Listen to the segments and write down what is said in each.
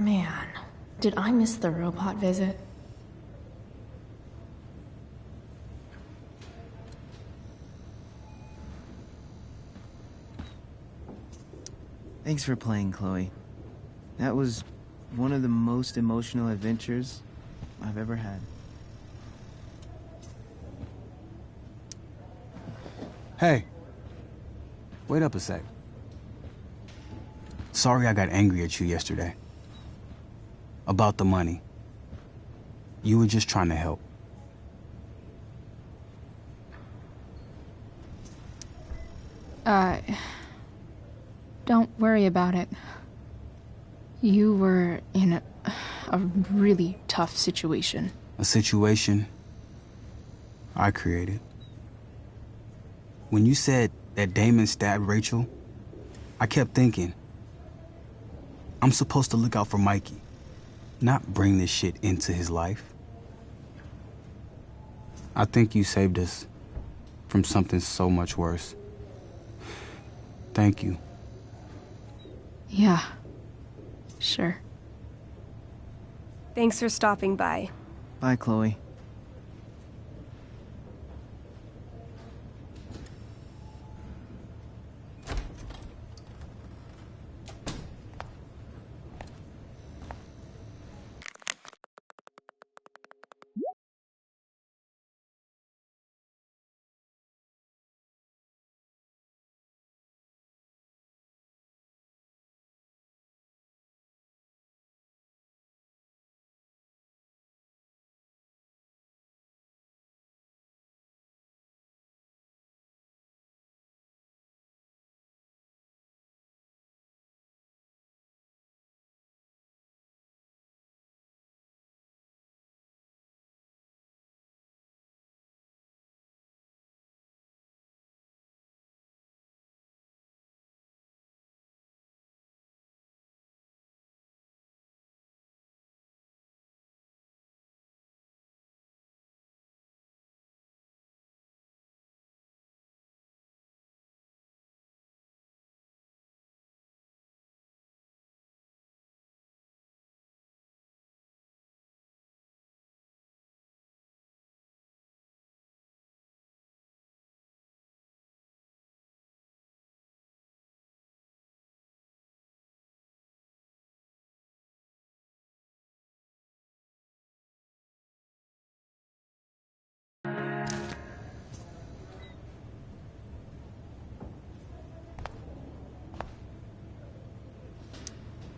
Man, did I miss the robot visit? Thanks for playing, Chloe. That was one of the most emotional adventures I've ever had. Hey. Wait up a sec. Sorry I got angry at you yesterday. About the money. You were just trying to help. Don't worry about it. You were in a really tough situation. A situation I created. When you said that Damon stabbed Rachel, I kept thinking, I'm supposed to look out for Mikey, not bring this shit into his life. I think you saved us from something so much worse. Thank you. Yeah, sure. Thanks for stopping by. Bye, Chloe.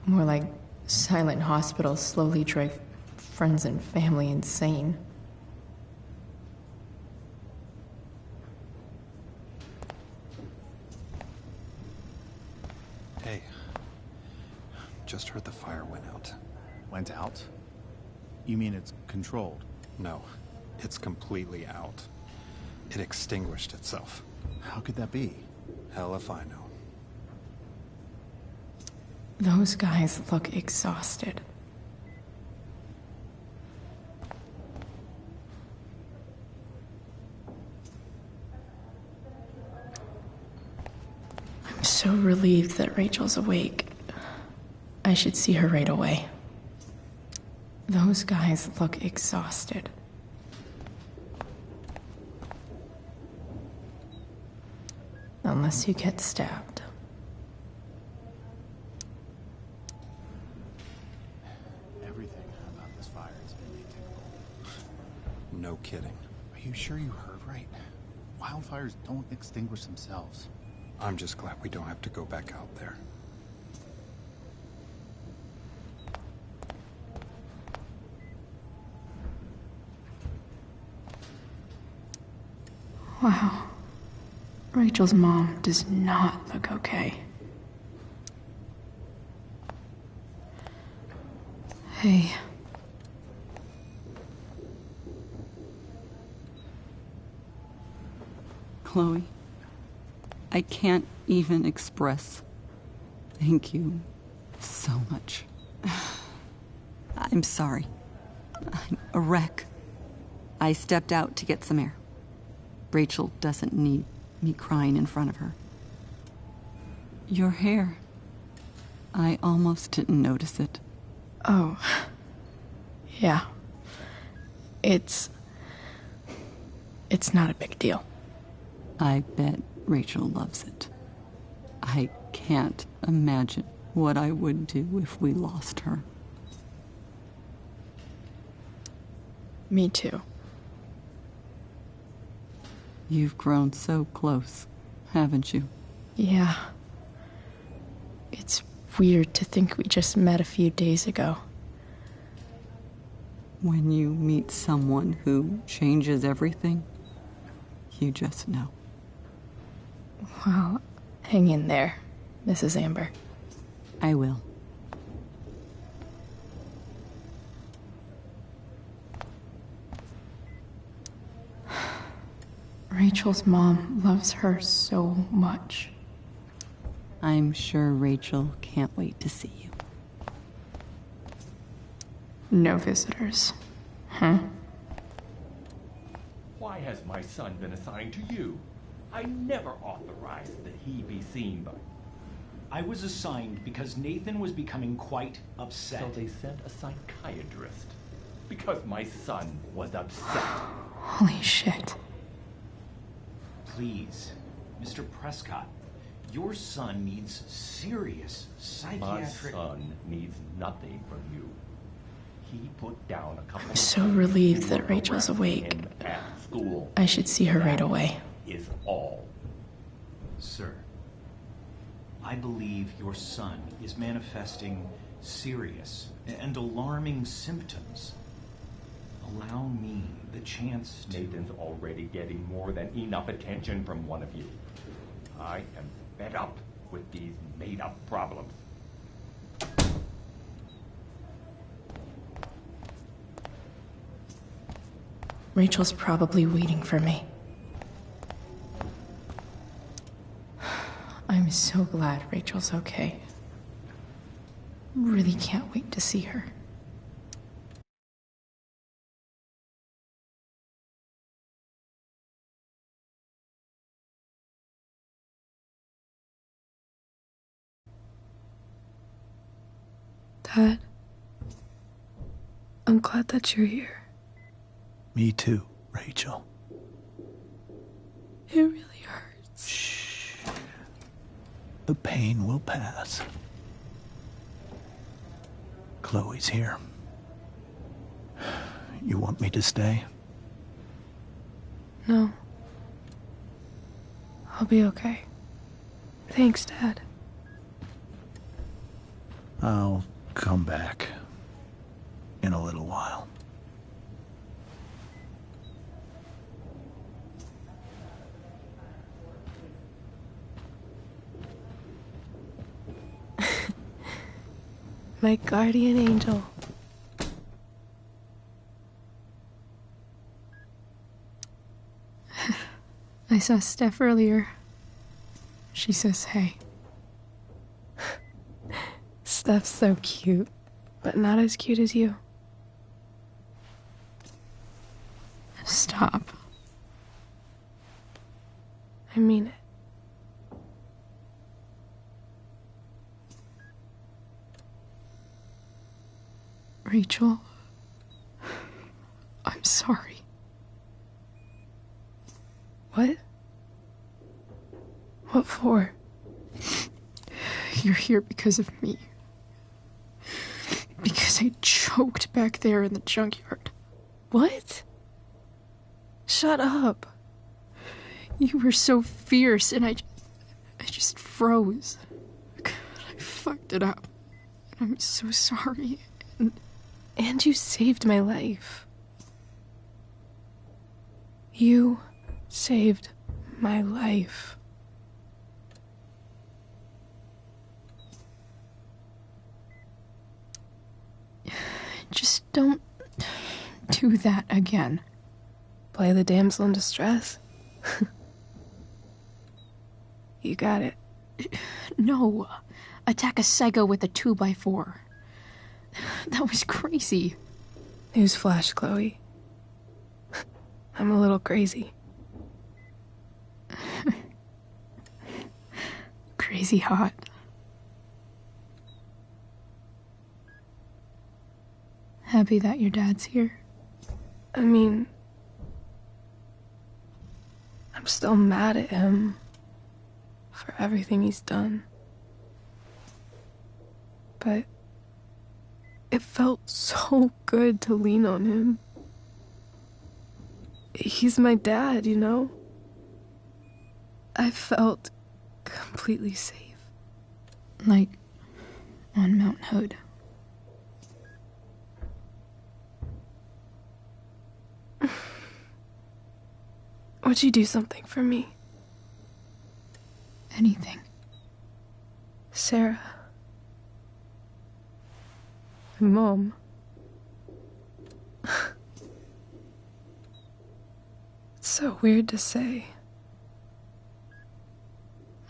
More like silent hospitals slowly drive friends and family insane. Hey. Just heard the fire went out. Went out? You mean it's controlled? No, it's completely out. It extinguished itself. How could that be? Hell if I know. Those guys look exhausted. I'm so relieved that Rachel's awake. I should see her right away. Those guys look exhausted. Unless you get stabbed. Everything about this fire is typical. No kidding. Are you sure you heard right? Wildfires don't extinguish themselves. I'm just glad we don't have to go back out there. Wow. Rachel's mom does not look okay. Hey. Chloe, I can't even express thank you so much. I'm sorry. I'm a wreck. I stepped out to get some air. Rachel doesn't need me crying in front of her. Your hair. I almost didn't notice it. Oh. Yeah. It's not a big deal. I bet Rachel loves it. I can't imagine what I would do if we lost her. Me too. You've grown so close, haven't you? Yeah. It's weird to think we just met a few days ago. When you meet someone who changes everything, you just know. Well, hang in there, Mrs. Amber. I will. Rachel's mom loves her so much. I'm sure Rachel can't wait to see you. No visitors. Huh? Why has my son been assigned to you? I never authorized that he be seen by... I was assigned because Nathan was becoming quite upset. So they sent a psychiatrist. Because my son was upset. Holy shit. Please, Mr. Prescott, your son needs serious psychiatric... My son needs nothing from you. He put down a couple I'm so relieved that Rachel's awake. at school. I should see her right away. Is all. Sir, I believe your son is manifesting serious and alarming symptoms. Allow me the chance to... Nathan's already getting more than enough attention from one of you. I am fed up with these made-up problems. Rachel's probably waiting for me. I'm so glad Rachel's okay. Really can't wait to see her. Dad, I'm glad that you're here. Me too, Rachel. It really hurts. Shh. The pain will pass. Chloe's here. You want me to stay? No. I'll be okay. Thanks, Dad. I'll come back in a little while. My guardian angel. I saw Steph earlier. She says hey. Steph's so cute, but not as cute as you. Stop. I mean it. Rachel, I'm sorry. What? What for? You're here because of me. Because I choked back there in the junkyard. What? Shut up. You were so fierce and I just froze. God, I fucked it up. I'm so sorry. And you saved my life. You saved my life. Just don't do that again. Play the damsel in distress? You got it. No. Attack a psycho with a 2x4. That was crazy. Newsflash, Chloe. I'm a little crazy. Crazy hot. Happy that your dad's here? I mean, I'm still mad at him for everything he's done. But it felt so good to lean on him. He's my dad, you know? I felt completely safe. Like on Mount Hood. Would you do something for me? Anything. Sarah. My mom. It's so weird to say.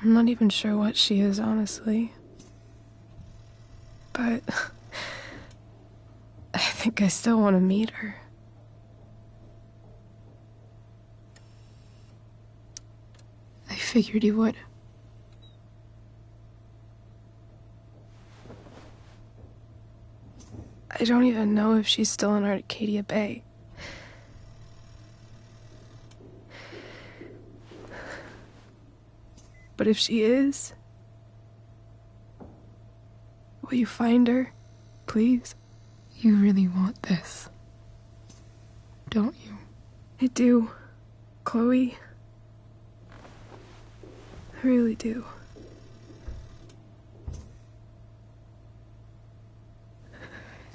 I'm not even sure what she is, honestly. But I think I still want to meet her. I figured you would. I don't even know if she's still in Arcadia Bay. But if she is, will you find her, please? You really want this, don't you? I do, Chloe. I really do.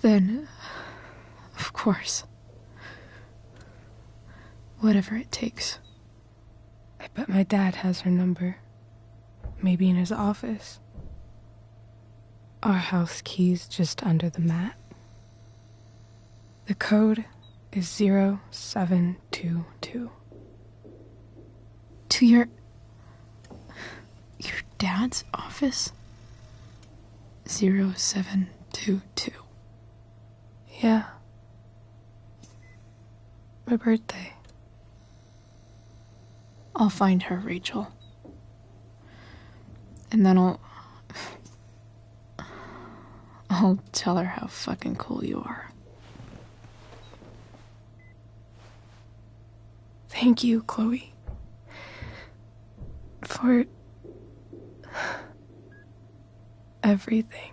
Then, of course. Whatever it takes. I bet my dad has her number. Maybe in his office. Our house key's just under the mat. The code is 0722. To your dad's office? 0722. Yeah. My birthday. I'll find her, Rachel. And then I'll tell her how fucking cool you are. Thank you, Chloe. For everything.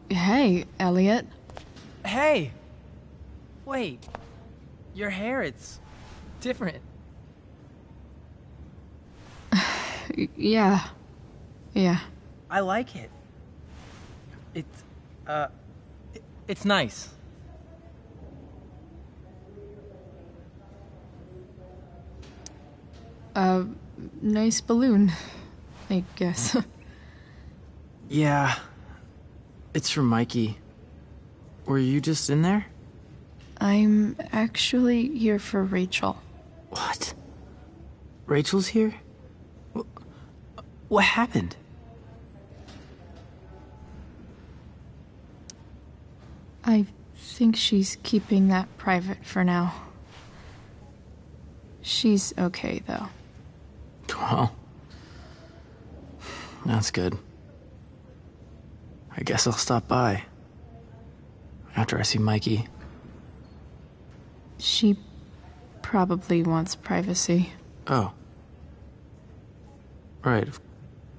Hey, Elliot. Hey! Wait. Your hair, it's different. Yeah. I like it. It's nice. Nice balloon, I guess. Yeah. It's from Mikey. Were you just in there? I'm actually here for Rachel. What? Rachel's here? What happened? I think she's keeping that private for now. She's okay, though. Well, that's good. I guess I'll stop by after I see Mikey. She probably wants privacy. Oh. Right,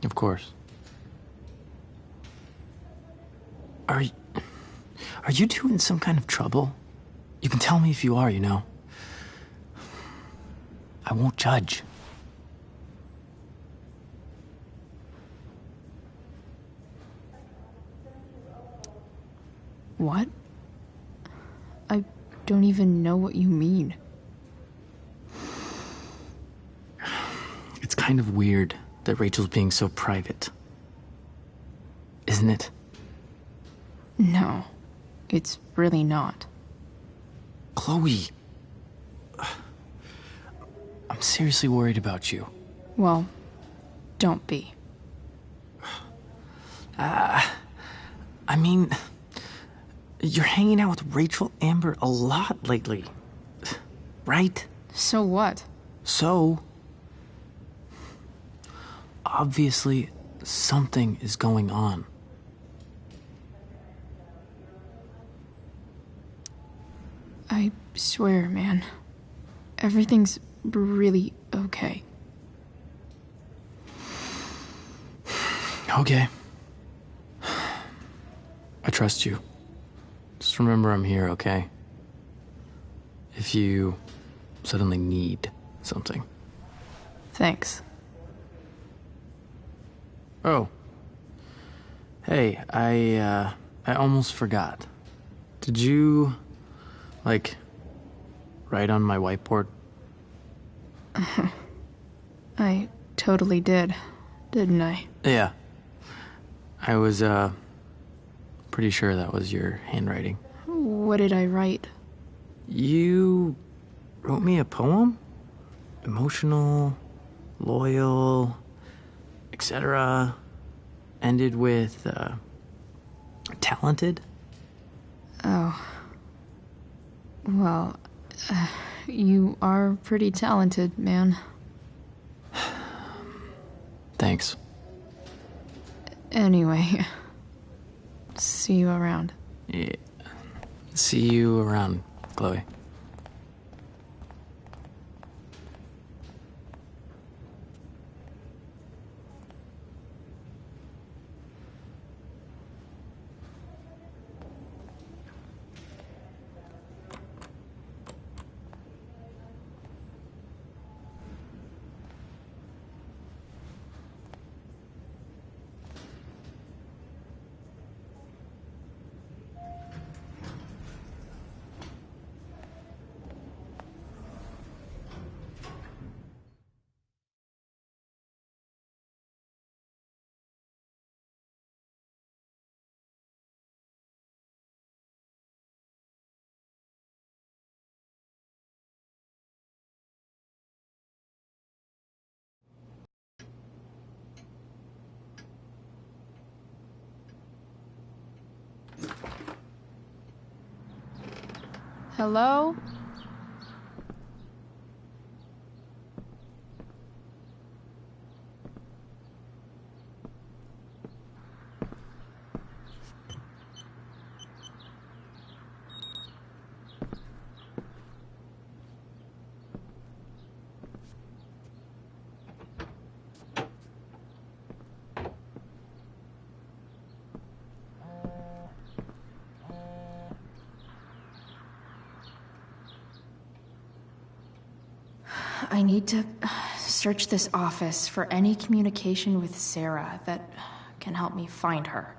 of course. Are you two in some kind of trouble? You can tell me if you are, you know. I won't judge. What? I don't even know what you mean. kind of weird that Rachel's being so private. Isn't it? No, it's really not. Chloe. I'm seriously worried about you. Well, don't be. I mean, you're hanging out with Rachel Amber a lot lately, right? So what? So, obviously, something is going on. I swear, man. Everything's really okay. Okay. I trust you. Just remember I'm here, okay? If you suddenly need something. Thanks. Oh. Hey, I almost forgot. Did you, write on my whiteboard? I totally did, didn't I? Yeah. I was, pretty sure that was your handwriting. What did I write? You wrote me a poem? Emotional, loyal, etc. Ended with, talented? Oh. Well, you are pretty talented, man. Thanks. Anyway, see you around. Yeah. See you around, Chloe. Hello? I need to search this office for any communication with Sarah that can help me find her.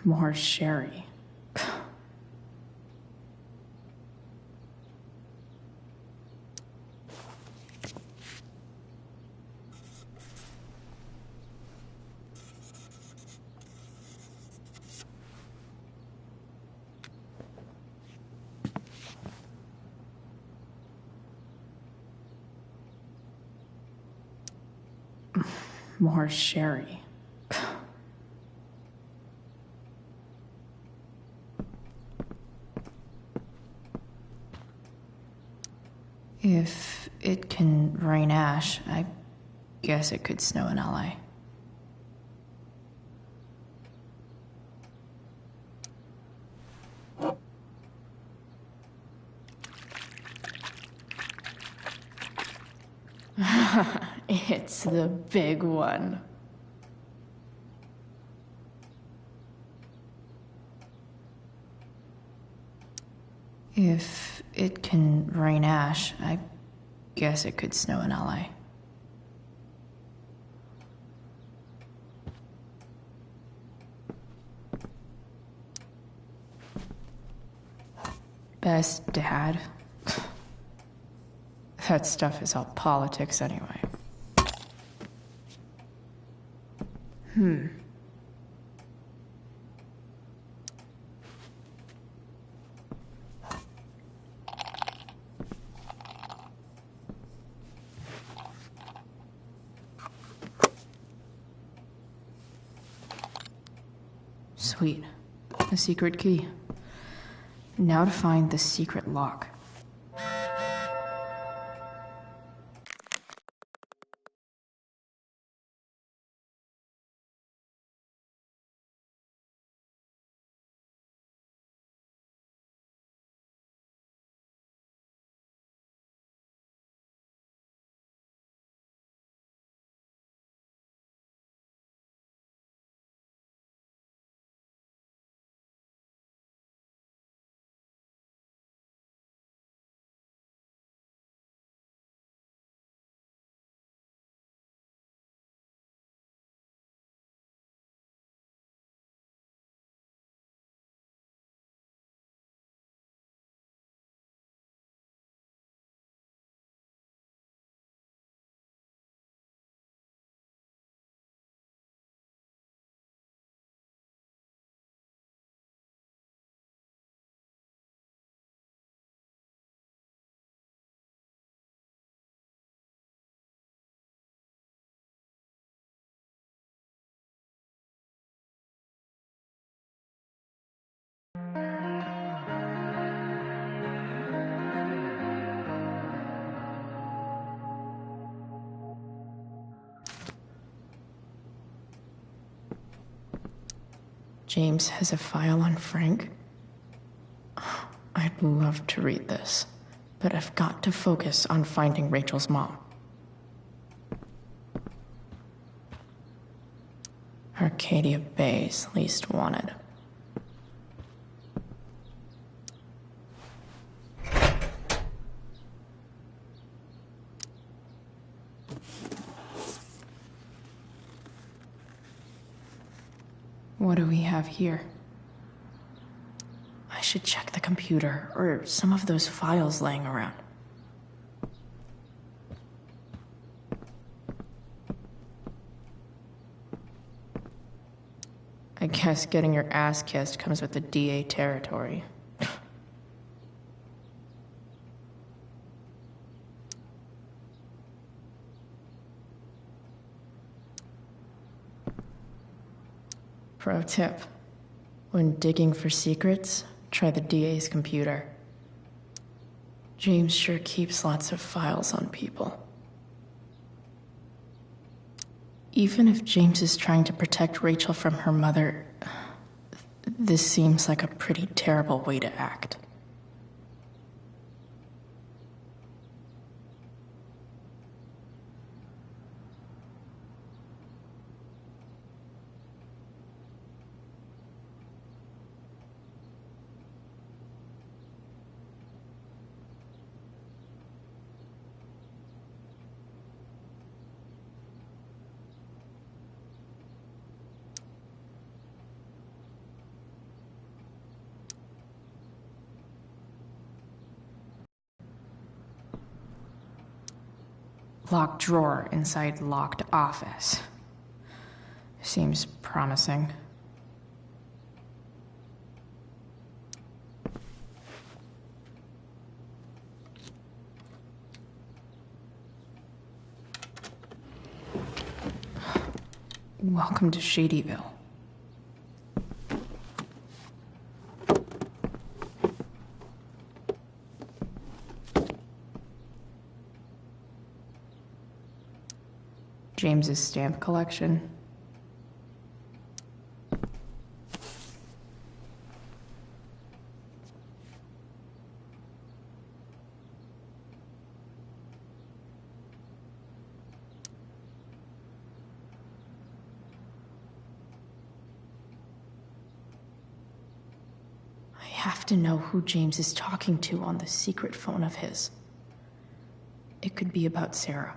More sherry. More sherry. If it can rain ash, I guess it could snow in LA. It's the big one. If it can rain ash, I Guess it could snow in LA. Best dad? That stuff is all politics anyway. Sweet. A secret key. Now to find the secret lock. James has a file on Frank. I'd love to read this, but I've got to focus on finding Rachel's mom. Arcadia Bay's least wanted. What do we have here? I should check the computer or some of those files laying around. I guess getting your ass kissed comes with the DA territory. Pro tip: when digging for secrets, try the DA's computer. James sure keeps lots of files on people. Even if James is trying to protect Rachel from her mother, this seems like a pretty terrible way to act. Locked drawer inside locked office. Seems promising. Welcome to Shadyville. James's stamp collection. I have to know who James is talking to on the secret phone of his. it could be about Sarah.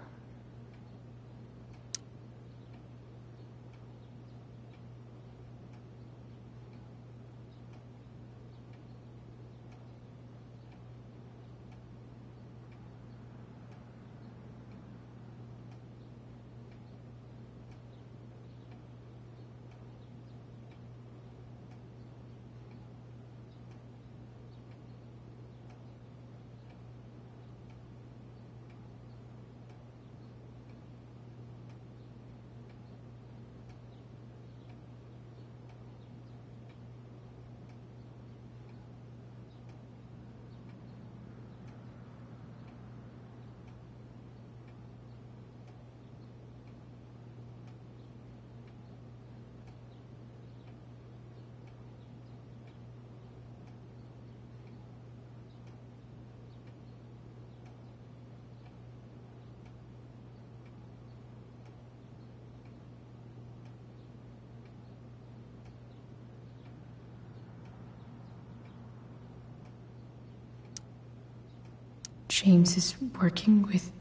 James is working with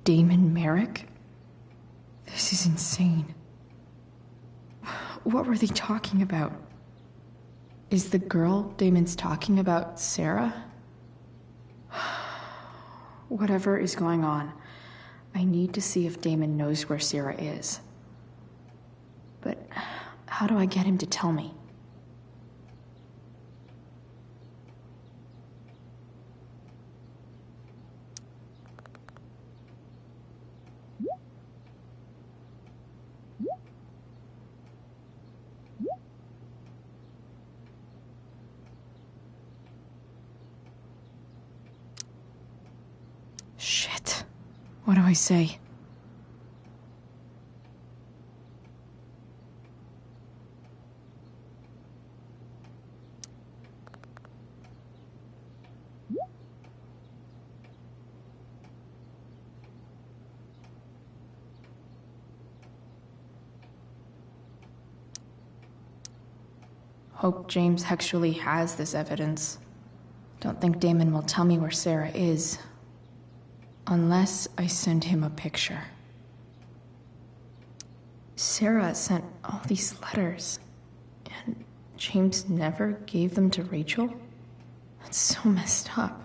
Damon Merrick? This is insane. What were they talking about? Is the girl Damon's talking about Sarah? Whatever is going on, I need to see if Damon knows where Sarah is. But how do I get him to tell me? Shit. What do I say? Hope James actually has this evidence. Don't think Damon will tell me where Sarah is. Unless I send him a picture. Sarah sent all these letters, and James never gave them to Rachel? That's so messed up.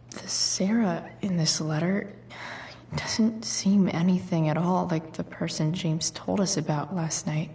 The Sarah in this letter doesn't seem anything at all like the person James told us about last night.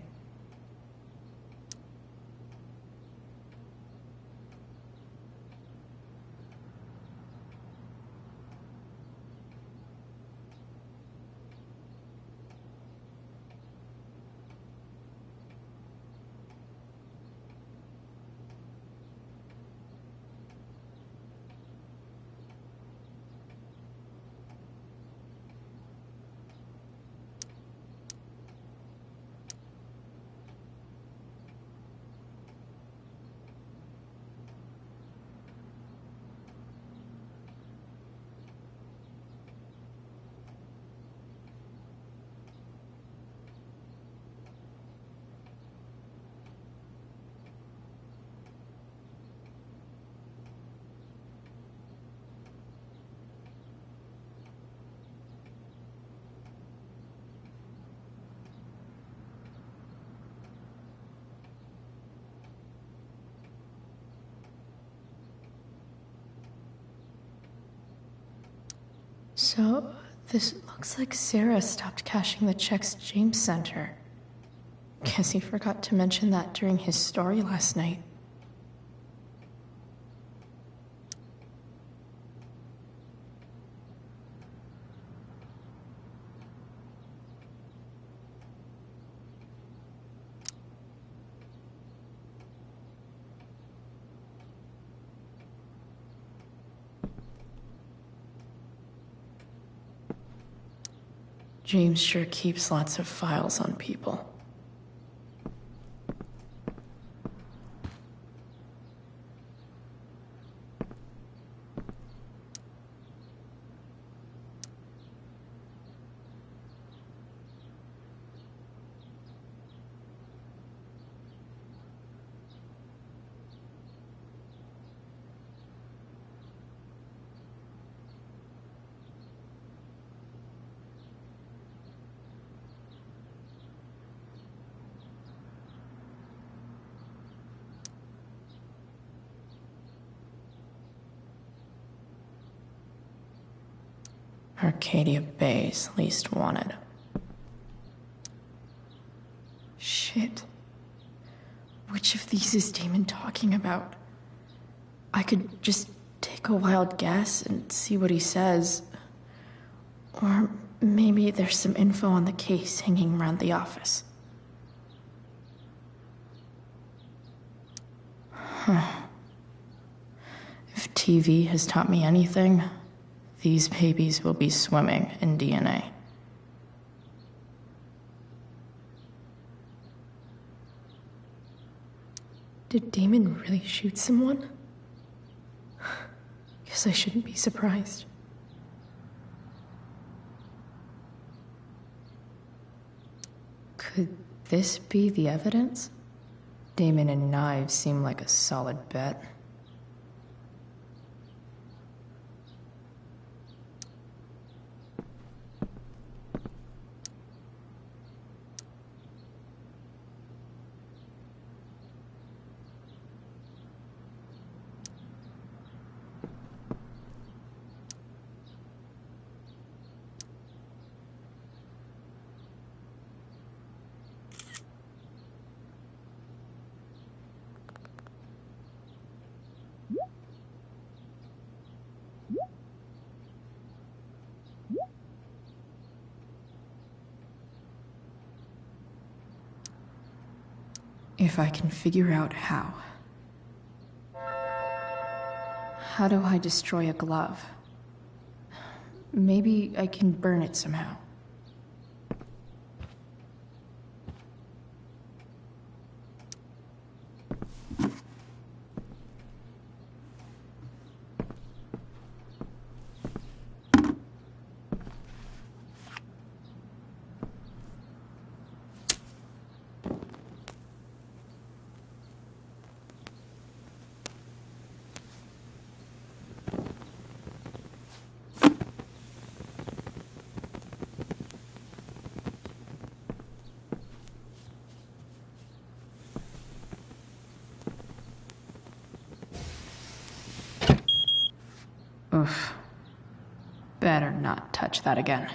So, this looks like Sarah stopped cashing the checks James sent her. Guess he forgot to mention that during his story last night. James sure keeps lots of files on people. Arcadia Bay's least wanted. Shit. Which of these is Damon talking about? I could just take a wild guess and see what he says. Or maybe there's some info on the case hanging around the office. Huh. If TV has taught me anything, these babies will be swimming in DNA. Did Damon really shoot someone? Guess I shouldn't be surprised. Could this be the evidence? Damon and knives seem like a solid bet. If I can figure out how. How do I destroy a glove? Maybe I can burn it somehow. Oof. Better not touch that again.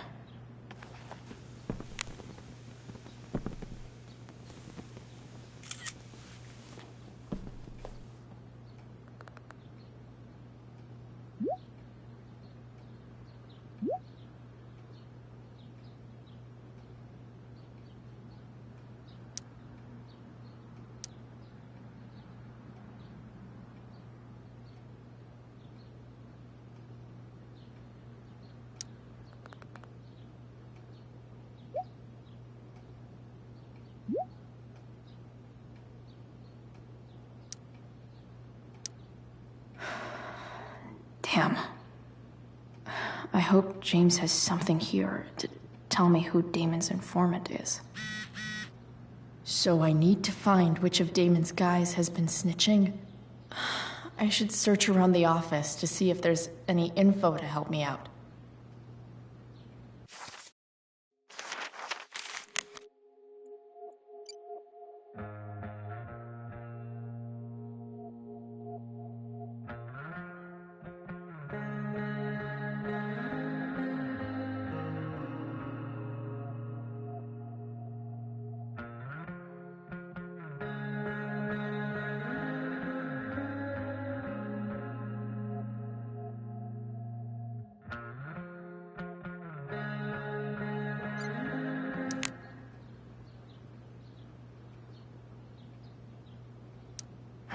Damn. I hope James has something here to tell me who Damon's informant is. So I need to find which of Damon's guys has been snitching. I should search around the office to see if there's any info to help me out.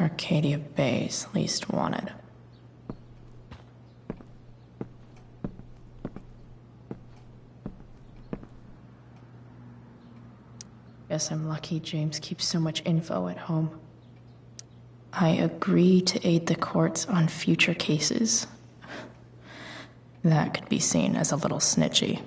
Arcadia Bay's least wanted. Guess I'm lucky James keeps so much info at home. I agree to aid the courts on future cases. That could be seen as a little snitchy.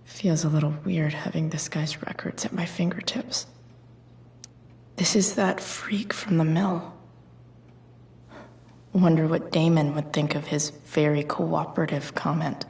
Feels a little weird having this guy's records at my fingertips. This is that freak from the mill. Wonder what Damon would think of his very cooperative comment.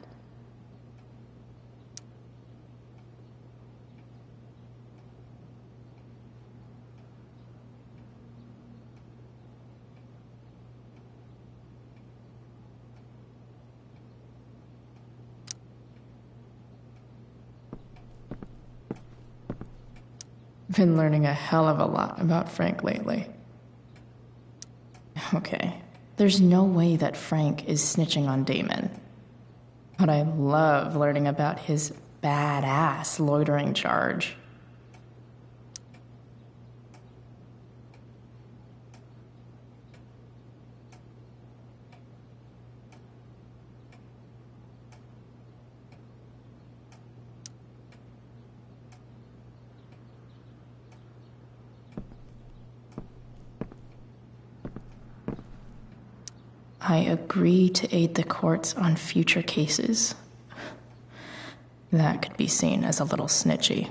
Been learning a hell of a lot about Frank lately. Okay, there's no way that Frank is snitching on Damon. But I love learning about his badass loitering charge. I agree to aid the courts on future cases. That could be seen as a little snitchy.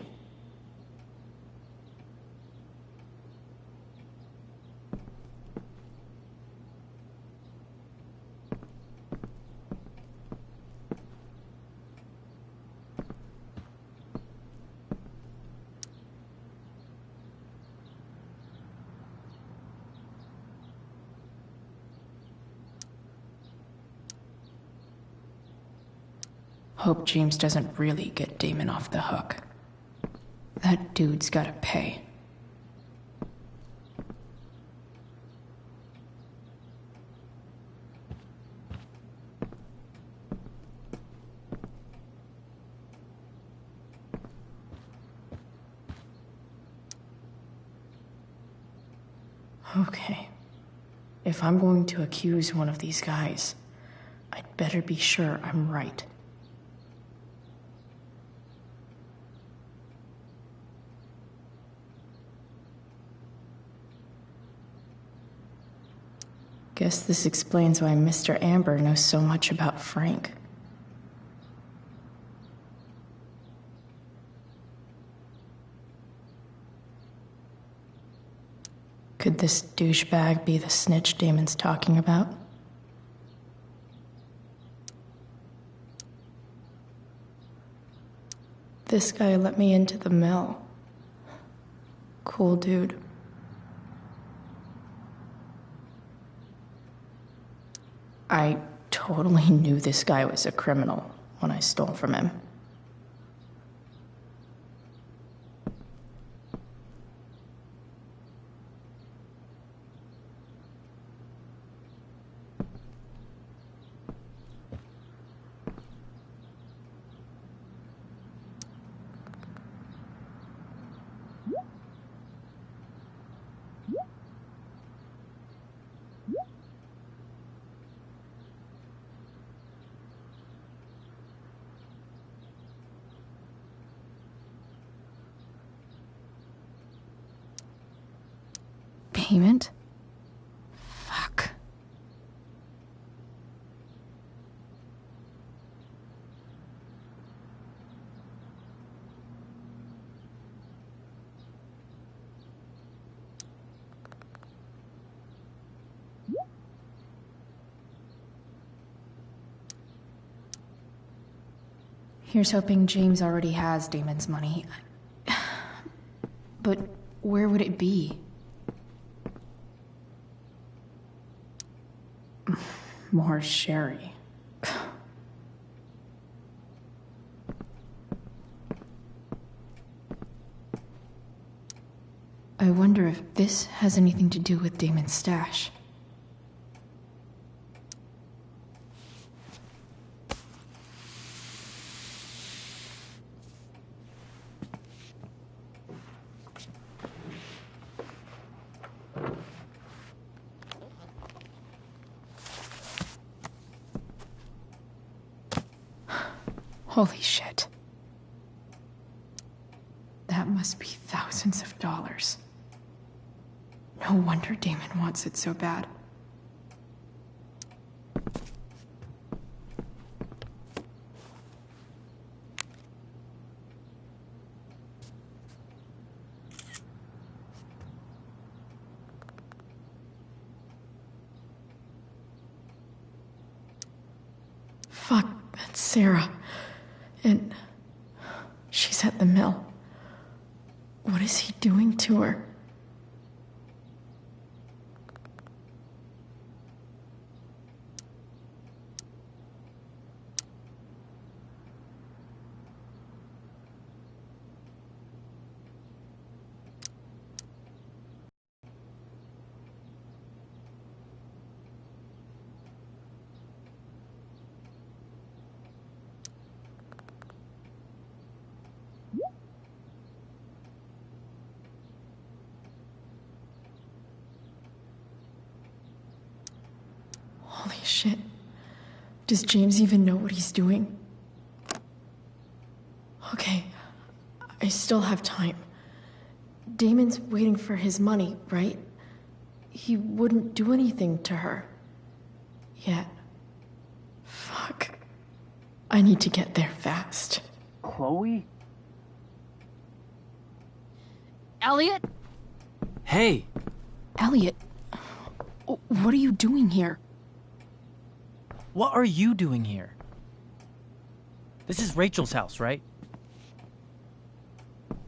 Hope James doesn't really get Damon off the hook. That dude's gotta pay. Okay. If I'm going to accuse one of these guys, I'd better be sure I'm right. Guess this explains why Mr. Amber knows so much about Frank. Could this douchebag be the snitch Damon's talking about? This guy let me into the mill. Cool dude. I totally knew this guy was a criminal when I stole from him. Payment? Fuck. Here's hoping James already has Damon's money. But where would it be? More sherry. I wonder if this has anything to do with Damon's stash. Holy shit. That must be thousands of dollars. No wonder Damon wants it so bad. Fuck, that's Sarah. And she's at the mill. What is he doing to her? Holy shit. Does James even know what he's doing? Okay, I still have time. Damon's waiting for his money, right? He wouldn't do anything to her. Yet. Fuck. I need to get there fast. Chloe? Elliot? Hey! Elliot, what are you doing here? What are you doing here? This is Rachel's house, right?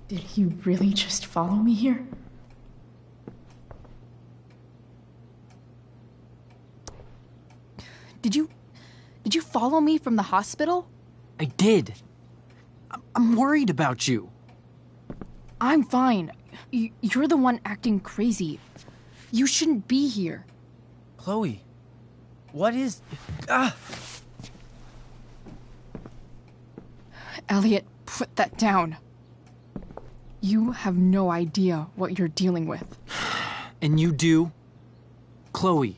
Did he really just follow me here? Did you follow me from the hospital? I did. I'm worried about you. I'm fine. You're the one acting crazy. You shouldn't be here. Chloe, what is... Ah! Elliot, put that down. You have no idea what you're dealing with. And you do? Chloe,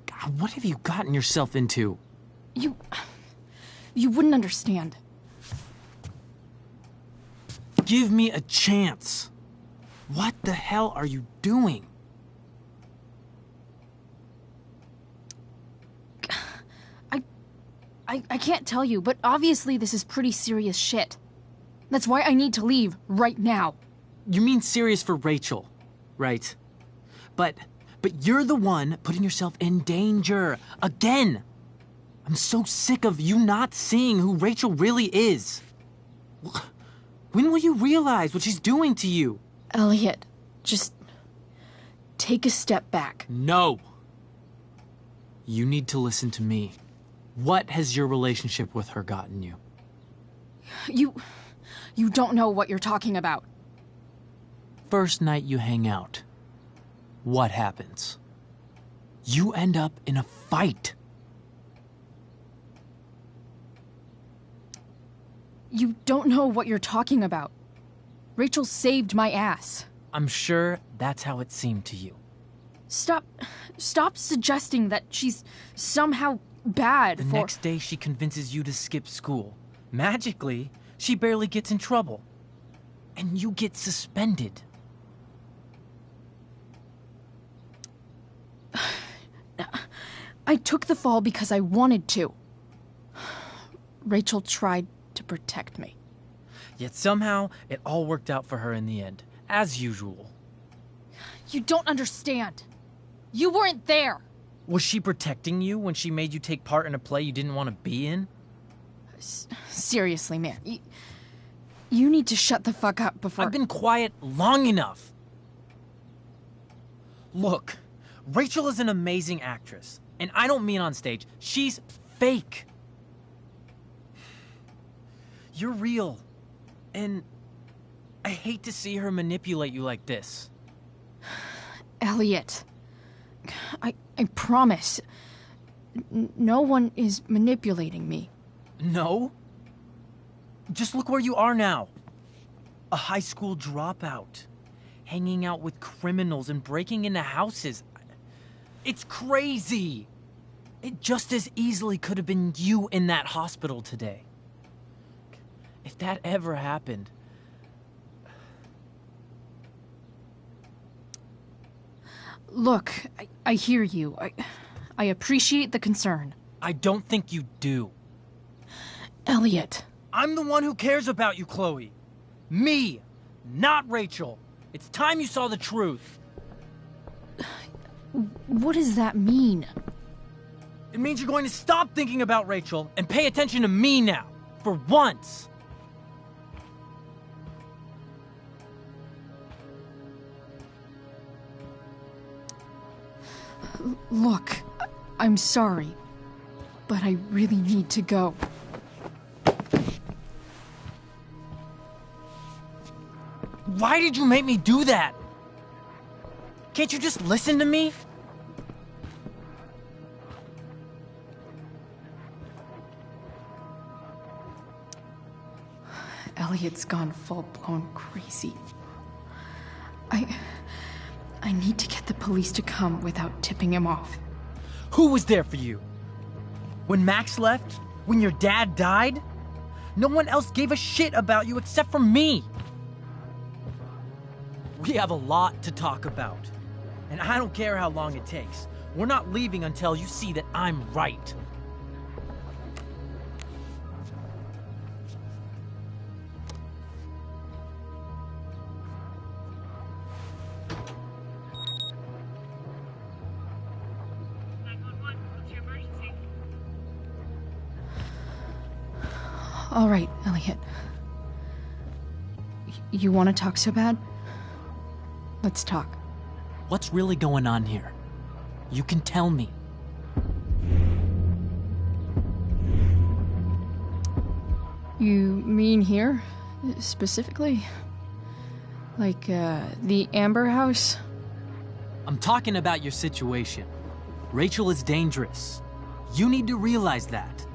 God, what have you gotten yourself into? You wouldn't understand. Give me a chance. What the hell are you doing? I can't tell you, but obviously this is pretty serious shit. That's why I need to leave right now. You mean serious for Rachel, right? But you're the one putting yourself in danger. Again! I'm so sick of you not seeing who Rachel really is. When will you realize what she's doing to you? Elliot, just take a step back. No. You need to listen to me. What has your relationship with her gotten you? You don't know what you're talking about. First night you hang out, what happens? You end up in a fight. You don't know what you're talking about. Rachel saved my ass. I'm sure that's how it seemed to you. Stop suggesting that she's somehow bad The next day she convinces you to skip school. Magically, she barely gets in trouble. And you get suspended. I took the fall because I wanted to. Rachel tried to protect me. Yet somehow, it all worked out for her in the end, as usual. You don't understand. You weren't there. Was she protecting you when she made you take part in a play you didn't want to be in? Seriously, man. You need to shut the fuck up before... I've been quiet long enough. Look, Rachel is an amazing actress. And I don't mean on stage. She's fake. You're real. And I hate to see her manipulate you like this. Elliot. I promise. No one is manipulating me. No? Just look where you are now. A high school dropout. Hanging out with criminals and breaking into houses. It's crazy! It just as easily could have been you in that hospital today. If that ever happened... Look, I hear you. I appreciate the concern. I don't think you do. Elliot. I'm the one who cares about you, Chloe. Me, not Rachel. It's time you saw the truth. What does that mean? It means you're going to stop thinking about Rachel and pay attention to me now. For once. Look, I'm sorry, but I really need to go. Why did you make me do that? Can't you just listen to me? Elliot's gone full-blown crazy. I need to get the police to come without tipping him off. Who was there for you? When Max left? When your dad died? No one else gave a shit about you except for me. We have a lot to talk about. And I don't care how long it takes. We're not leaving until you see that I'm right. All right, Elliot. You want to talk so bad? Let's talk. What's really going on here? You can tell me. You mean here, specifically? Like, the Amber House? I'm talking about your situation. Rachel is dangerous. You need to realize that.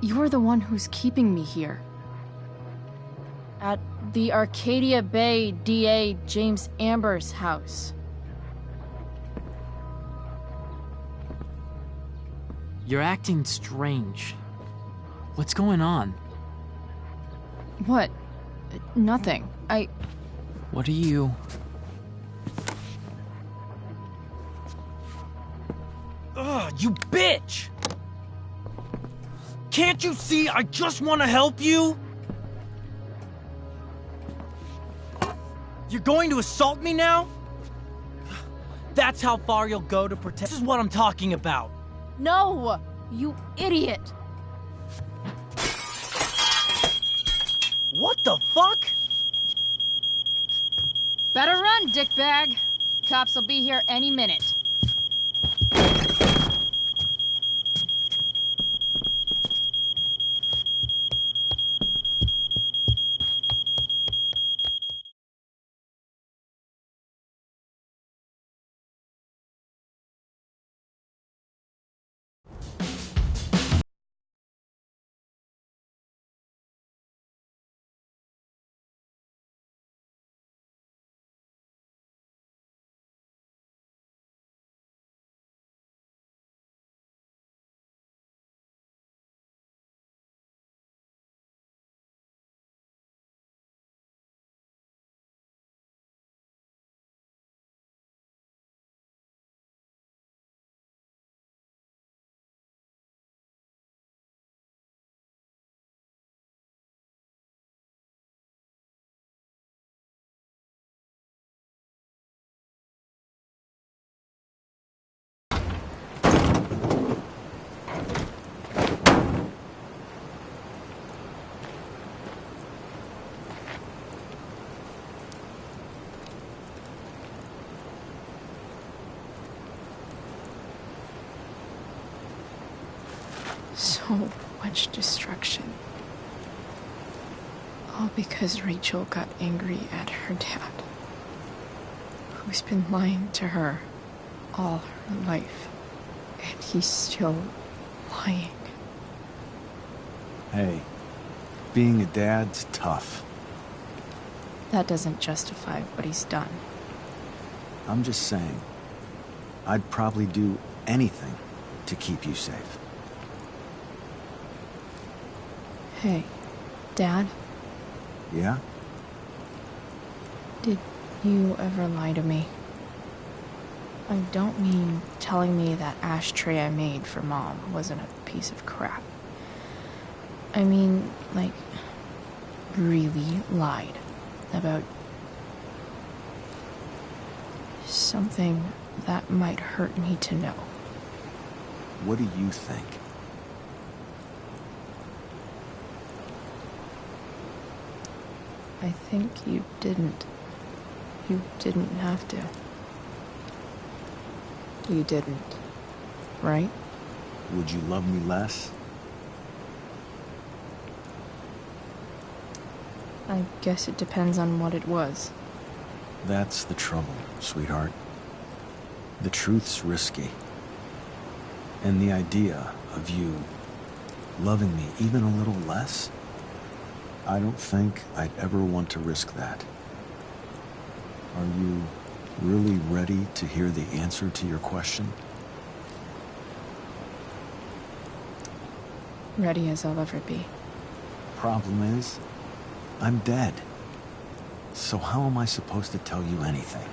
You're the one who's keeping me here. At the Arcadia Bay DA James Amber's house. You're acting strange. What's going on? What? Nothing. What are you... Ugh, you bitch! Can't you see I just want to help you? You're going to assault me now? That's how far you'll go to protect... This is what I'm talking about. No! You idiot! What the fuck? Better run, dickbag. Cops will be here any minute. So much destruction. All because Rachel got angry at her dad, who's been lying to her all her life. And he's still lying. Hey, being a dad's tough. That doesn't justify what he's done. I'm just saying, I'd probably do anything to keep you safe. Hey, Dad? Yeah? Did you ever lie to me? I don't mean telling me that ashtray I made for Mom wasn't a piece of crap. I mean, like, really lied about something that might hurt me to know. What do you think? I think you didn't. You didn't have to. You didn't, right? Would you love me less? I guess it depends on what it was. That's the trouble, sweetheart. The truth's risky. And the idea of you loving me even a little less, I don't think I'd ever want to risk that. Are you really ready to hear the answer to your question? Ready as I'll ever be. Problem is, I'm dead. So how am I supposed to tell you anything?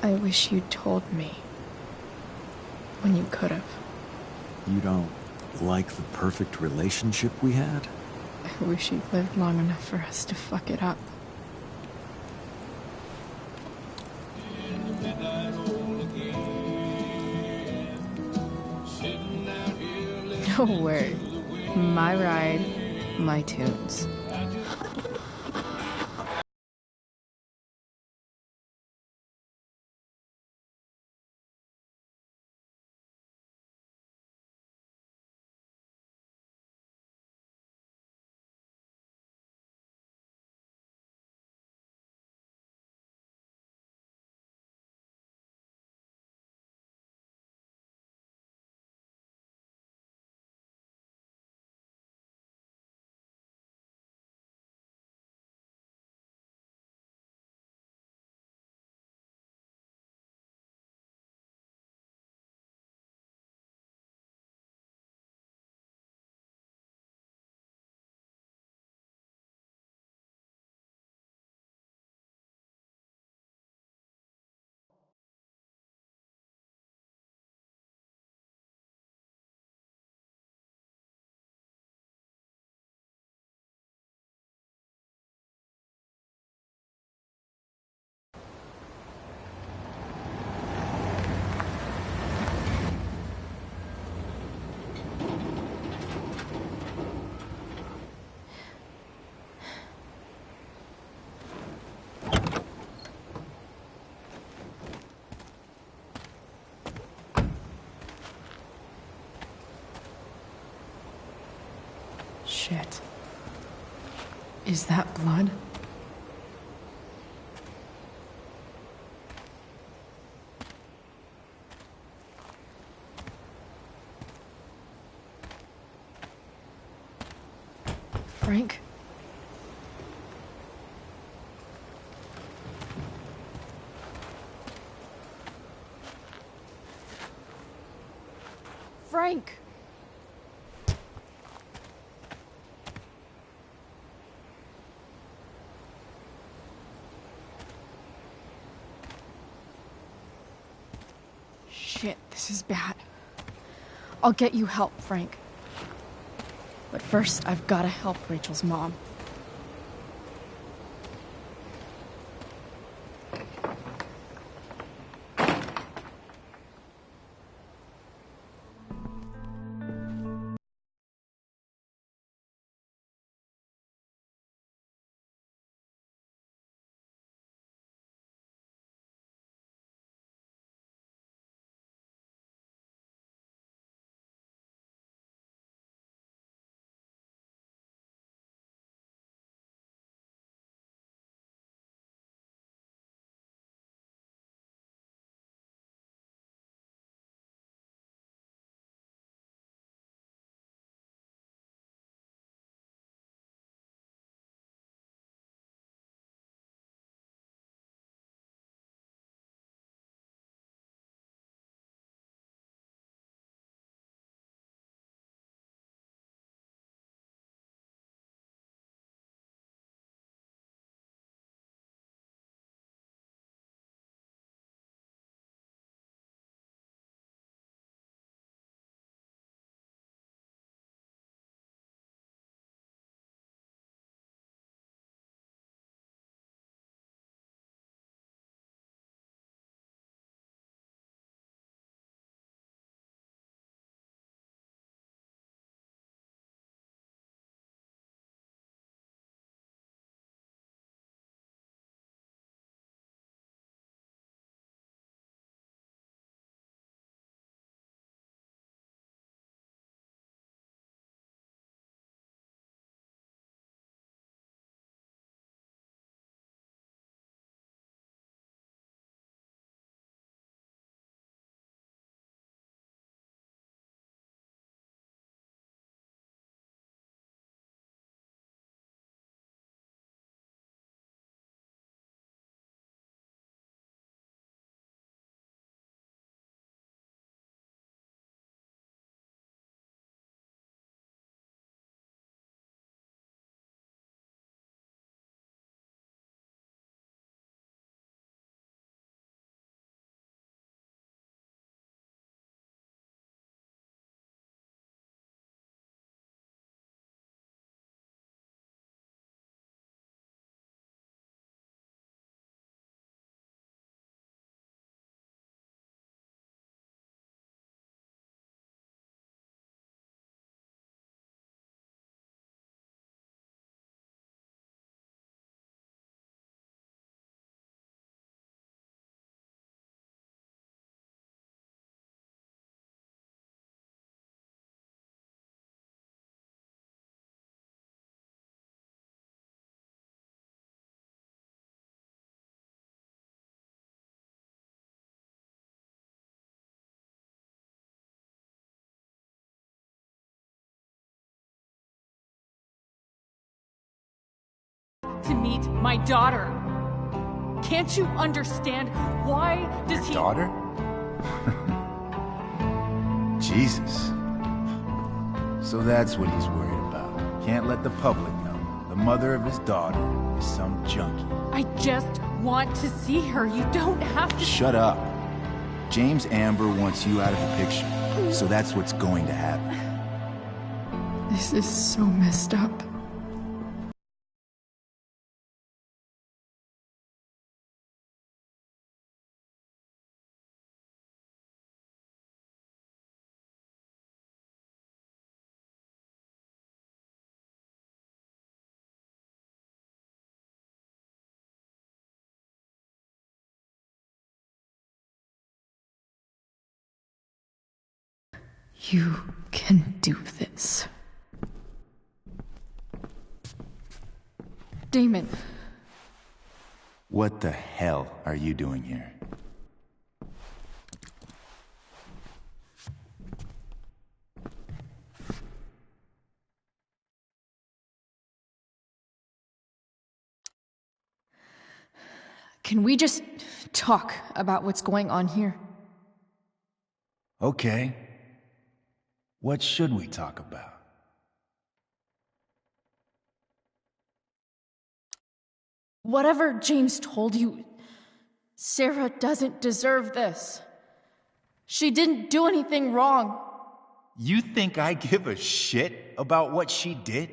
I wish you'd told me. When you could have. You don't like the perfect relationship we had? I wish you'd lived long enough for us to fuck it up. No word. My ride, my tunes. Shit. Is that blood? Frank? Frank! Shit, this is bad. I'll get you help, Frank. But first, I've gotta help Rachel's mom. to meet my daughter. Can't you understand? Why does he... Daughter? Jesus. So that's what he's worried about. Can't let the public know. The mother of his daughter is some junkie. I just want to see her. You don't have to... Shut up. James Amber wants you out of the picture. So that's what's going to happen. This is so messed up. You can do this. Damon. What the hell are you doing here? Can we just talk about what's going on here? Okay. What should we talk about? Whatever James told you, Sarah doesn't deserve this. She didn't do anything wrong. You think I give a shit about what she did?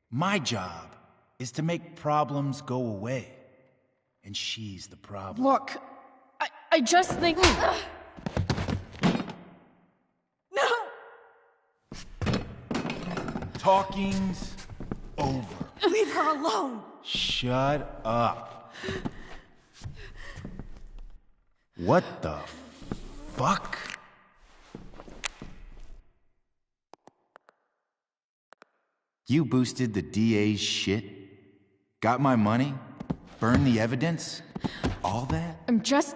My job is to make problems go away. And she's the problem. Look, I just think... No! Talking's over. Leave her alone! Shut up. What the fuck? You boosted the DA's shit? Got my money? Burned the evidence? All that? I'm just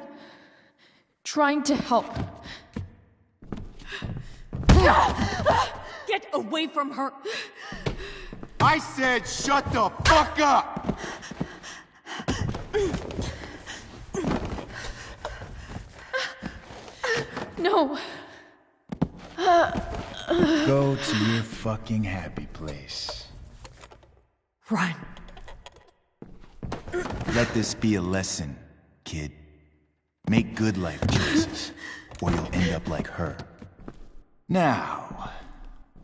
trying to help. Get away from her! I said shut the fuck up! No. Go to your fucking happy place. Run. Let this be a lesson, kid. Make good life choices, or you'll end up like her. Now,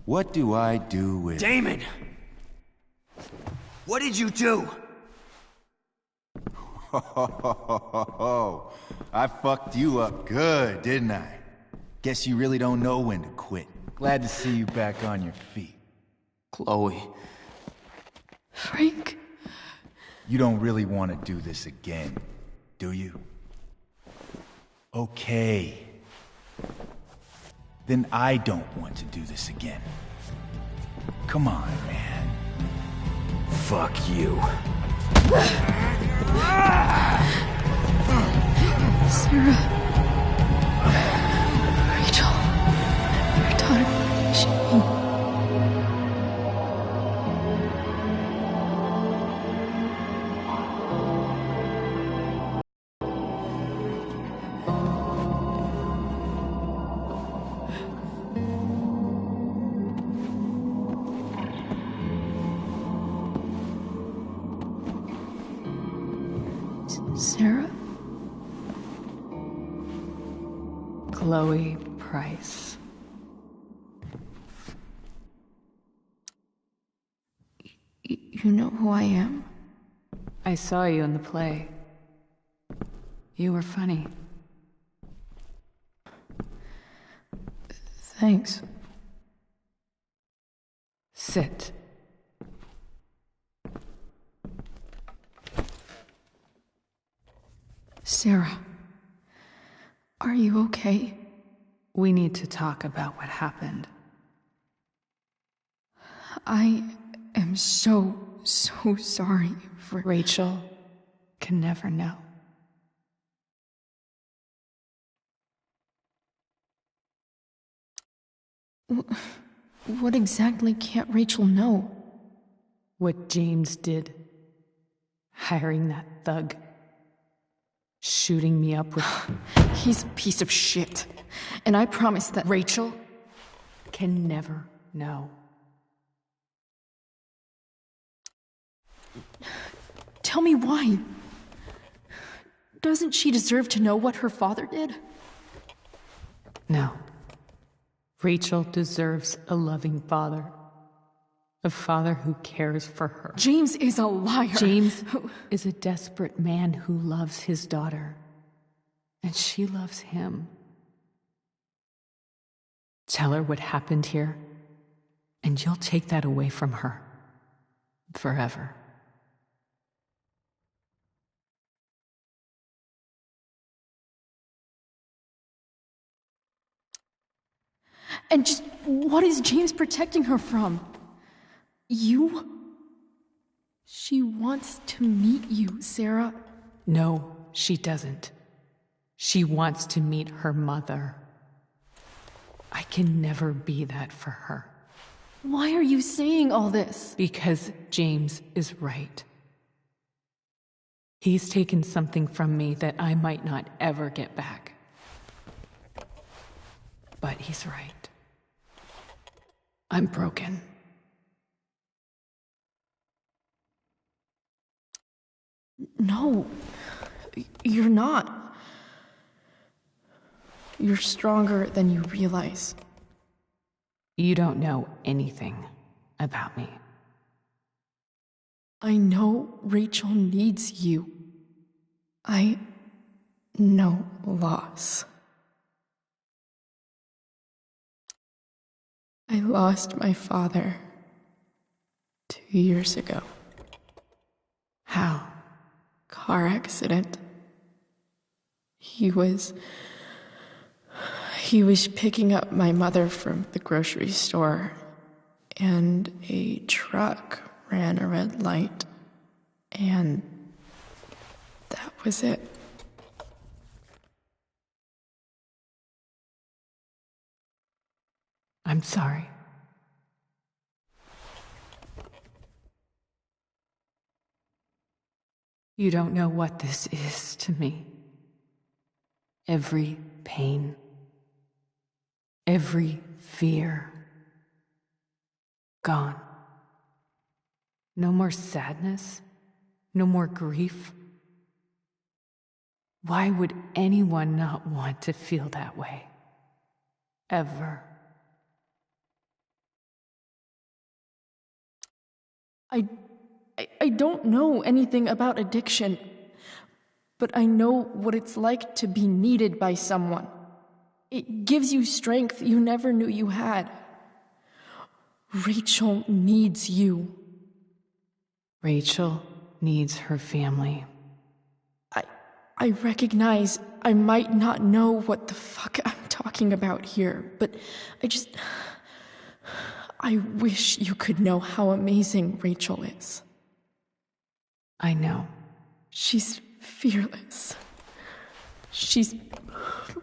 what do I do with... Damon! What did you do? I fucked you up good, didn't I? Guess you really don't know when to quit. Glad to see you back on your feet. Chloe. Frank? You don't really want to do this again, do you? Okay. Then I don't want to do this again. Come on, man. Fuck you. Sarah. Rachel. Your daughter, Jane. Sarah? Chloe Price. You know who I am? I saw you in the play. You were funny. Thanks. Sit. Sarah, are you okay? We need to talk about what happened. I am so sorry for... Rachel can never know. What exactly can't Rachel know? What James did. Hiring that thug. Shooting me up with... He's a piece of shit. And I promise that... Rachel can never know. Tell me why. Doesn't she deserve to know what her father did? No. Rachel deserves a loving father. A father who cares for her. James is a liar. James is a desperate man who loves his daughter. And she loves him. Tell her what happened here, and you'll take that away from her. Forever. And just what is James protecting her from? You? She wants to meet you, Sarah. No, she doesn't. She wants to meet her mother. I can never be that for her. Why are you saying all this? Because James is right. He's taken something from me that I might not ever get back. But he's right. I'm broken. No, you're not. You're stronger than you realize. You don't know anything about me. I know Rachel needs you. I know loss. I lost my father 2 years ago. How? Car accident. He was picking up my mother from the grocery store, and a truck ran a red light, and that was it. I'm sorry. You don't know what this is to me. Every pain, every fear, gone. No more sadness, no more grief. Why would anyone not want to feel that way? Ever. I don't know anything about addiction, but I know what it's like to be needed by someone. It gives you strength you never knew you had. Rachel needs you. Rachel needs her family. I recognize I might not know what the fuck I'm talking about here, but I wish you could know how amazing Rachel is. I know. She's fearless. She's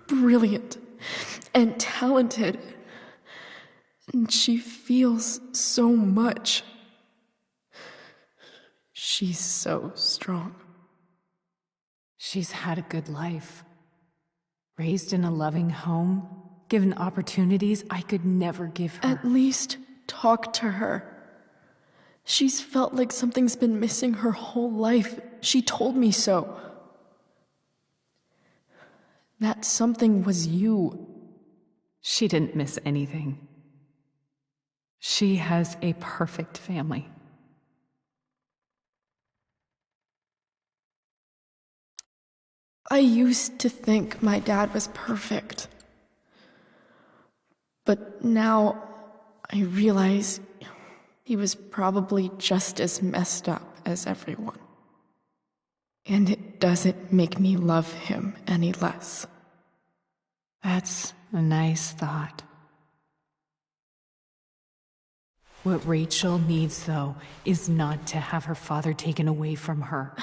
brilliant and talented. And she feels so much. She's so strong. She's had a good life. Raised in a loving home, given opportunities I could never give her. At least talk to her. She's felt like something's been missing her whole life. She told me so. That something was you. She didn't miss anything. She has a perfect family. I used to think my dad was perfect. But now I realize he was probably just as messed up as everyone. And it doesn't make me love him any less. That's a nice thought. What Rachel needs, though, is not to have her father taken away from her.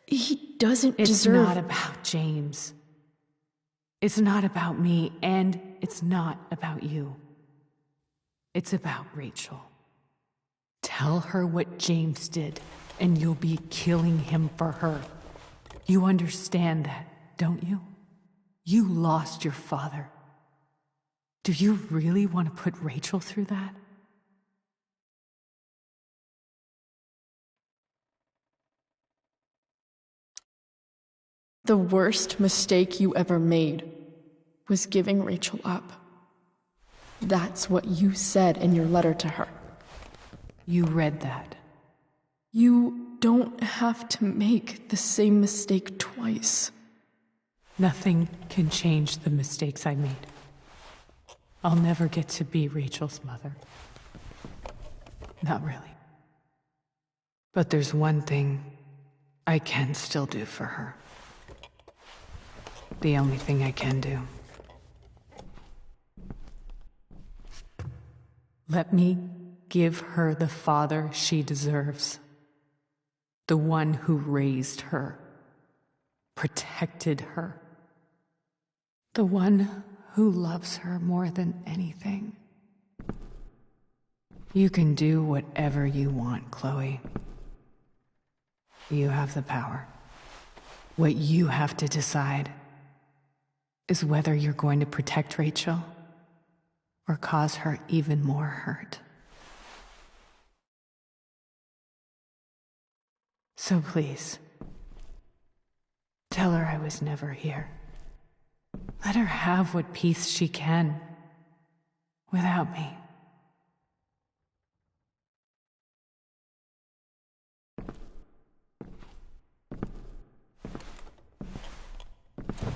He doesn't deserve... It's not about James. It's not about me, and it's not about you. It's about Rachel. Tell her what James did, and you'll be killing him for her. You understand that, don't you? You lost your father. Do you really want to put Rachel through that? The worst mistake you ever made was giving Rachel up. That's what you said in your letter to her. You read that. You don't have to make the same mistake twice. Nothing can change the mistakes I made. I'll never get to be Rachel's mother. Not really. But there's one thing I can still do for her. The only thing I can do. Let me give her the father she deserves. The one who raised her, protected her. The one who loves her more than anything. You can do whatever you want, Chloe. You have the power. What you have to decide is whether you're going to protect Rachel or cause her even more hurt. So please, tell her I was never here. Let her have what peace she can without me.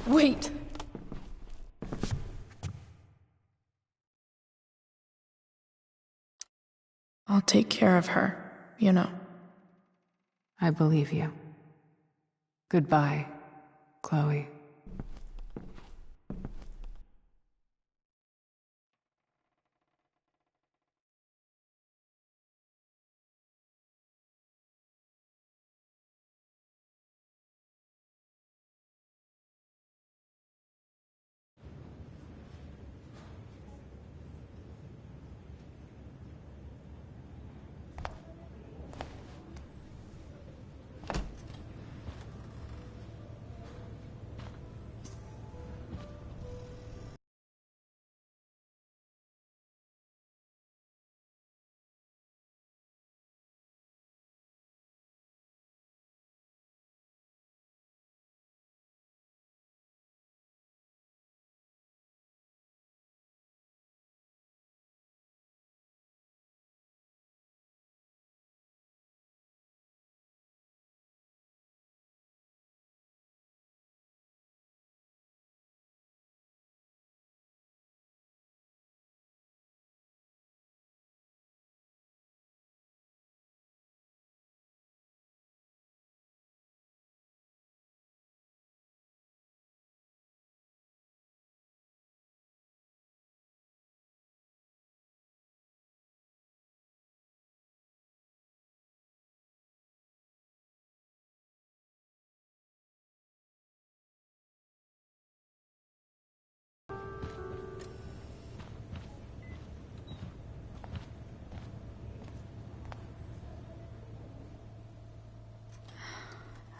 Wait! I'll take care of her, you know. I believe you. Goodbye, Chloe.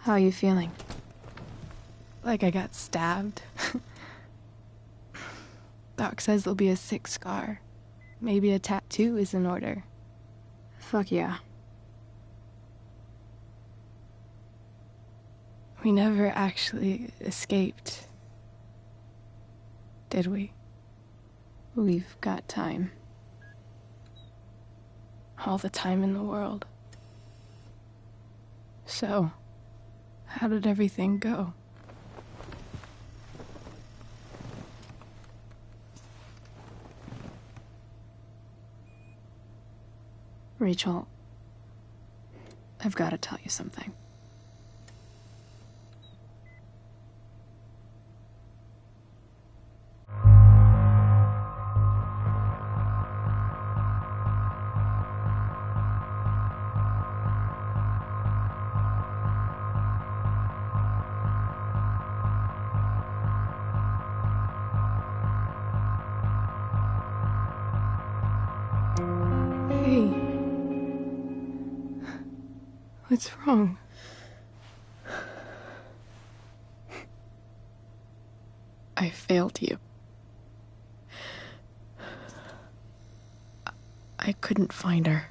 How are you feeling? Like I got stabbed. Doc says there'll be a sick scar. Maybe a tattoo is in order. Fuck yeah. We never actually escaped, did we? We've got time. All the time in the world. So, how did everything go? Rachel, I've got to tell you something. What's wrong? I failed you. I couldn't find her.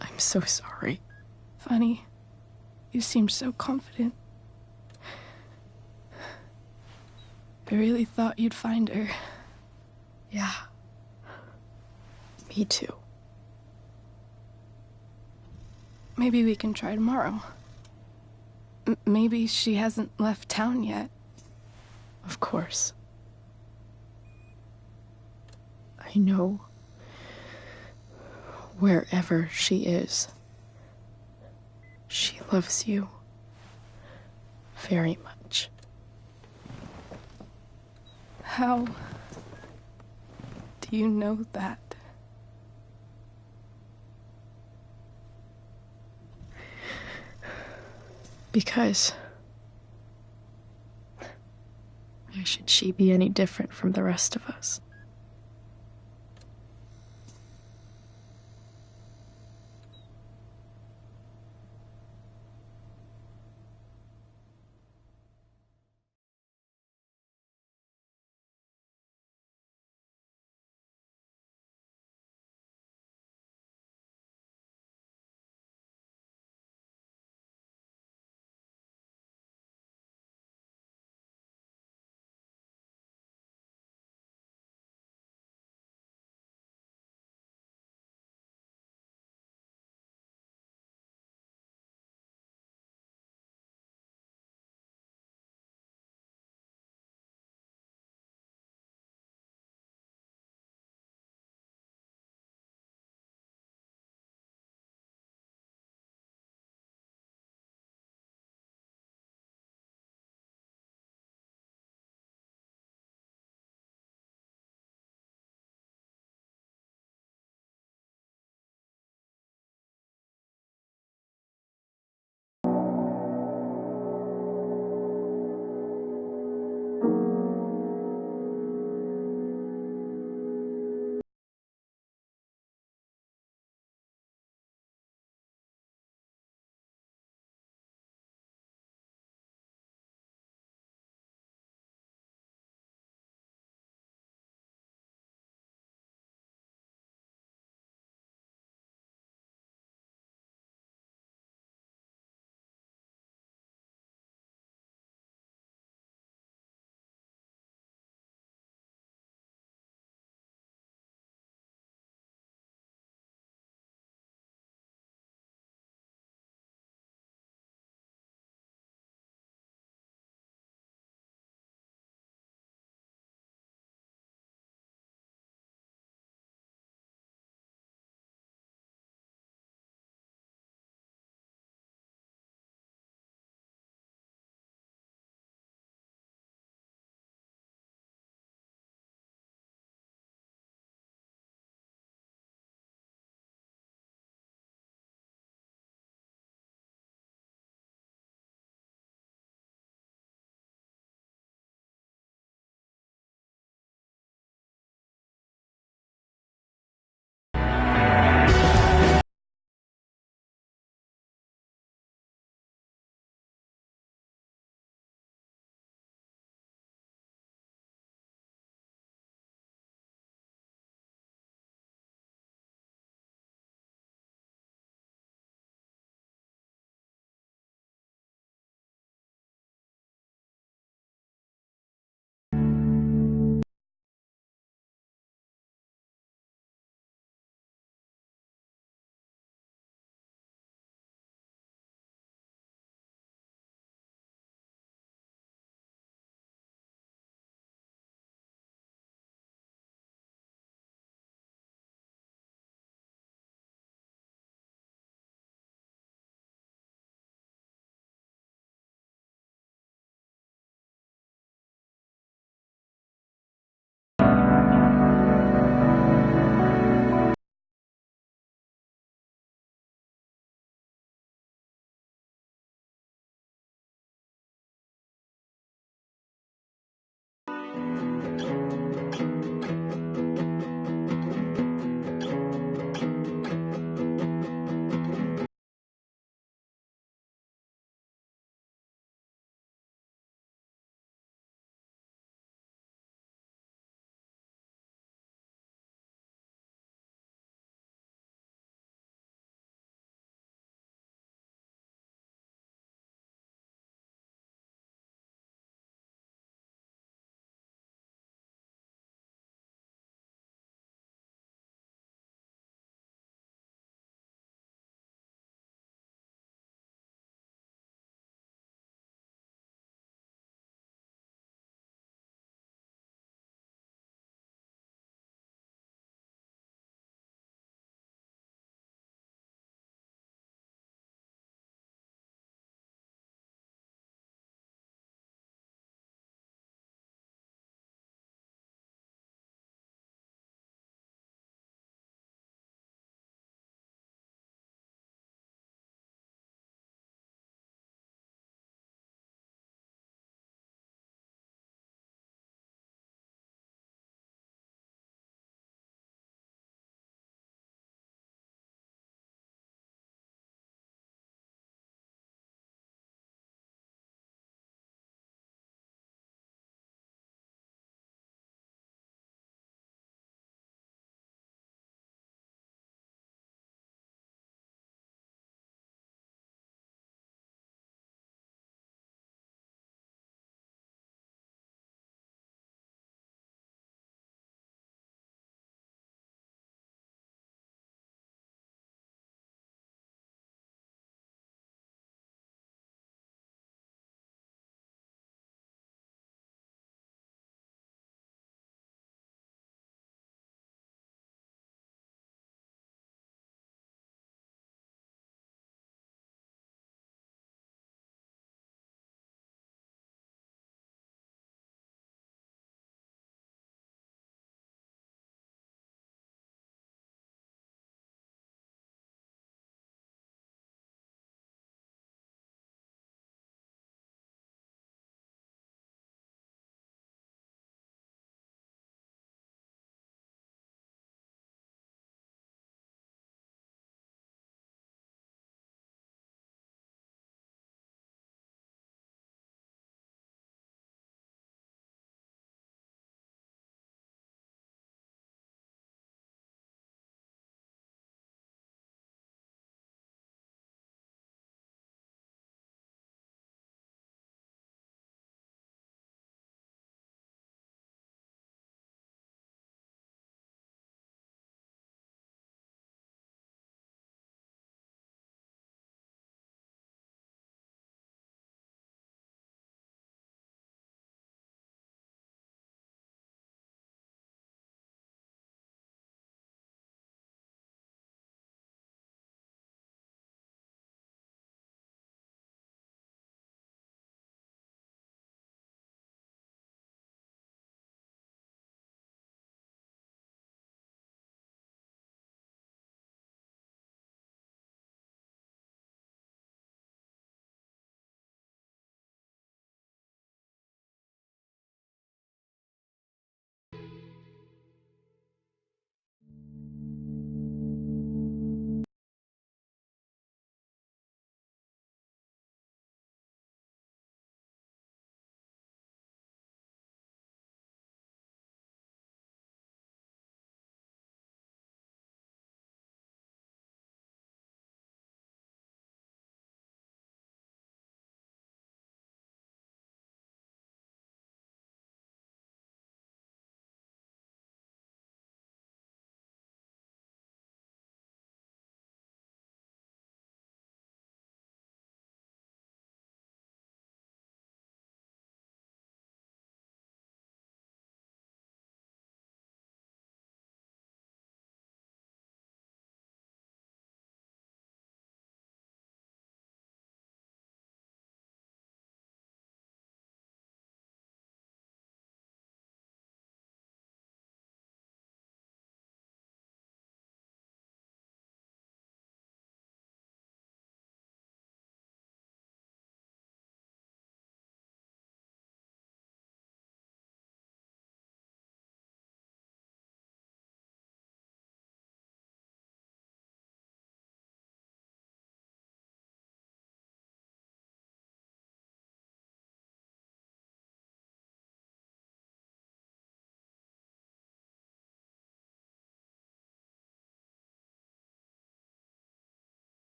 I'm so sorry. Funny. You seemed so confident. I really thought you'd find her. Yeah. Me too. Maybe we can try tomorrow. Maybe she hasn't left town yet. Of course. I know wherever she is, she loves you very much. How do you know that? Because why should she be any different from the rest of us?